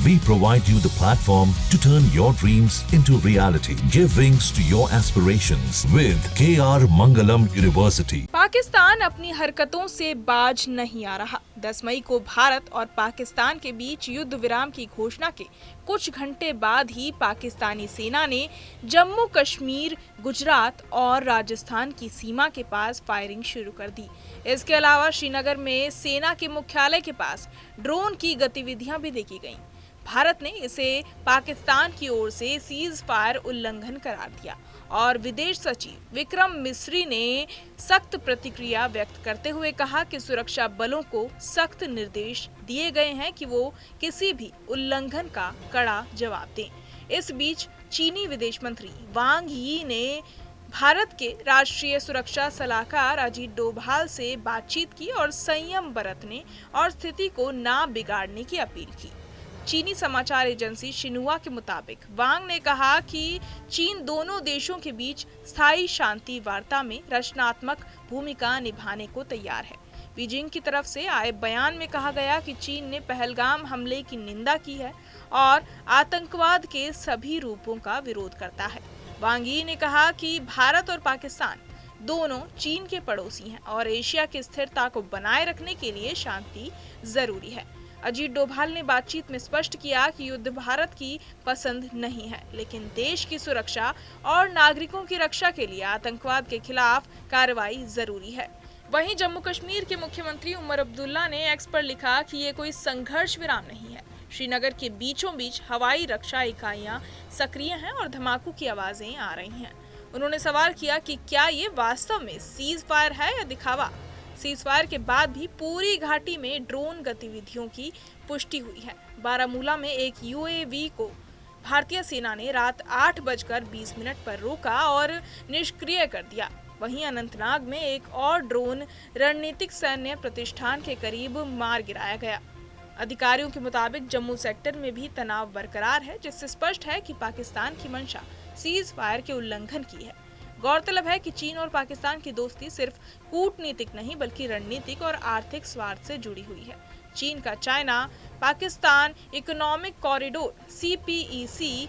We provide you the platform to turn your dreams into reality. Give wings to your aspirations with KR Mangalam University. Pakistan अपनी हरकतों से बाज नहीं आ रहा। 10 मई को भारत और पाकिस्तान के बीच युद्ध विराम की घोषणा के कुछ घंटे बाद ही पाकिस्तानी सेना ने जम्मू कश्मीर, गुजरात और राजस्थान की सीमा के पास फायरिंग शुरू कर दी। इसके अलावा श्रीनगर में सेना के मुख्यालय के पास ड्रोन की गतिविधियां भी देखी गईं। भारत ने इसे पाकिस्तान की ओर से सीज फायर उल्लंघन करार दिया और विदेश सचिव विक्रम मिस्री ने सख्त प्रतिक्रिया व्यक्त करते हुए कहा कि सुरक्षा बलों को सख्त निर्देश दिए गए हैं कि वो किसी भी उल्लंघन का कड़ा जवाब दें। इस बीच चीनी विदेश मंत्री वांग यी ने भारत के राष्ट्रीय सुरक्षा सलाहकार अजीत डोभाल से बातचीत की और संयम बरतने और स्थिति को ना बिगाड़ने की अपील की। चीनी समाचार एजेंसी शिन्हुआ के मुताबिक वांग ने कहा कि चीन दोनों देशों के बीच स्थायी शांति वार्ता में रचनात्मक भूमिका निभाने को तैयार है। बीजिंग की तरफ से आए बयान में कहा गया कि चीन ने पहलगाम हमले की निंदा की है और आतंकवाद के सभी रूपों का विरोध करता है। वांग यी ने कहा कि भारत और पाकिस्तान दोनों चीन के पड़ोसी हैं और एशिया की स्थिरता को बनाए रखने के लिए शांति जरूरी है। अजीत डोभाल ने बातचीत में स्पष्ट किया कि युद्ध भारत की पसंद नहीं है, लेकिन देश की सुरक्षा और नागरिकों की रक्षा के लिए आतंकवाद के खिलाफ कार्रवाई जरूरी है। वहीं जम्मू कश्मीर के मुख्यमंत्री उमर अब्दुल्ला ने एक्स पर लिखा कि ये कोई संघर्ष विराम नहीं है। श्रीनगर के बीचों बीच हवाई रक्षा इकाइयां सक्रिय हैं और धमाकों की आवाजें आ रही हैं। उन्होंने सवाल किया कि क्या ये वास्तव में सीज फायर है या दिखावा। सीज फायर के बाद भी पूरी घाटी में ड्रोन गतिविधियों की पुष्टि हुई है। बारामूला में एक यूएवी को भारतीय सेना ने रात 8:20 पर रोका और निष्क्रिय कर दिया। वहीं अनंतनाग में एक और ड्रोन रणनीतिक सैन्य प्रतिष्ठान के करीब मार गिराया गया। अधिकारियों के मुताबिक जम्मू सेक्टर में भी तनाव बरकरार है, जिससे स्पष्ट है कि पाकिस्तान की मंशा सीज फायर के उल्लंघन की है। गौरतलब है कि चीन और पाकिस्तान की दोस्ती सिर्फ कूटनीतिक नहीं बल्कि रणनीतिक और आर्थिक स्वार्थ से जुड़ी हुई है। चीन का China Pakistan economic corridor CPEC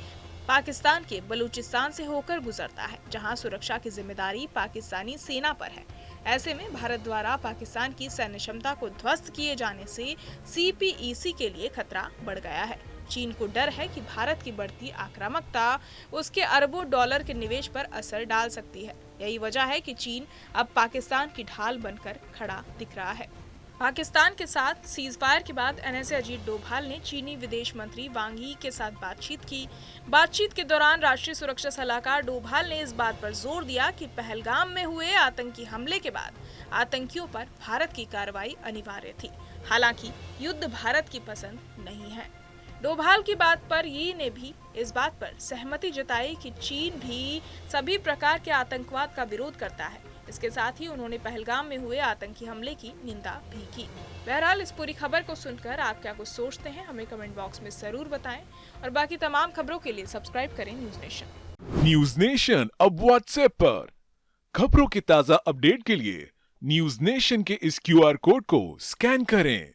Pakistan के बलूचिस्तान से होकर गुजरता है, जहां सुरक्षा की जिम्मेदारी पाकिस्तानी सेना पर है। ऐसे में भारत द्वारा पाकिस्तान की सैन्य क्षमता को ध्वस्त किए जाने से CPEC के लिए खतरा बढ़ गया है। चीन को डर है कि भारत की बढ़ती आक्रामकता उसके अरबों डॉलर के निवेश पर असर डाल सकती है। यही वजह है कि चीन अब पाकिस्तान की ढाल बनकर खड़ा दिख रहा है। पाकिस्तान के साथ सीज फायर के बाद NSA अजीत डोभाल ने चीनी विदेश मंत्री वांग यी के साथ बातचीत की। बातचीत के दौरान राष्ट्रीय सुरक्षा सलाहकार डोभाल ने इस बात पर जोर दिया कि पहलगाम में हुए आतंकी हमले के बाद आतंकियों पर भारत की कार्रवाई अनिवार्य थी। हालांकि युद्ध भारत की पसंद नहीं है। डोभाल की बात पर यी ने भी इस बात पर सहमति जताई कि चीन भी सभी प्रकार के आतंकवाद का विरोध करता है। इसके साथ ही उन्होंने पहलगाम में हुए आतंकी हमले की निंदा भी की। बहरहाल इस पूरी खबर को सुनकर आप क्या कुछ सोचते हैं, हमें कमेंट बॉक्स में जरूर बताएं और बाकी तमाम खबरों के लिए सब्सक्राइब करें न्यूज नेशन। न्यूज नेशन अब व्हाट्सएप पर खबरों की ताजा अपडेट के लिए न्यूज नेशन के इस QR कोड को स्कैन करें।